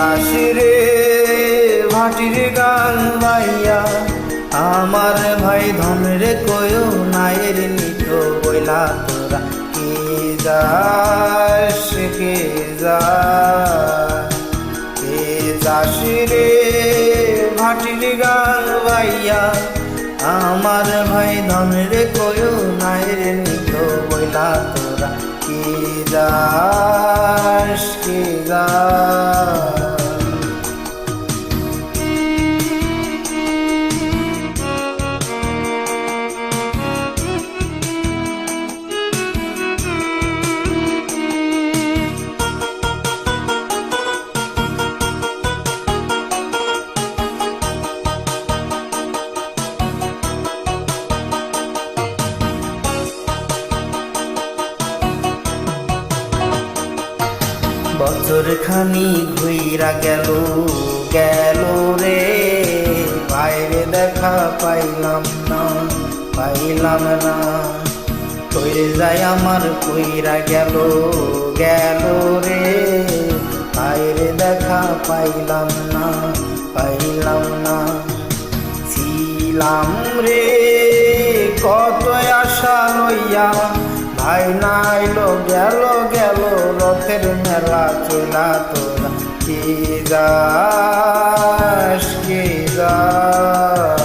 যাস রে ভাটির গান ভাইয়া আমার ভাই ধন রে কয়ো নায়ের নিত বইলা তোরা কে যাস কে যাস রে ভাটির গান ভাইয়া আমার ভাই ধন রে কয়ো নায়ের নিত বইলা তোরা কে যাস কে যাস। বছর খানি ঘুইরা গেল রে বাইরে দেখা পাইলাম না কইরে যায় আমার কইরা গেল রে বাইরে দেখা পাইলাম না ছিলাম রে কত আশা লইয়া ভাই নাইলো গেল রথের মেলা চলা তোরা কে যাস কে যাস।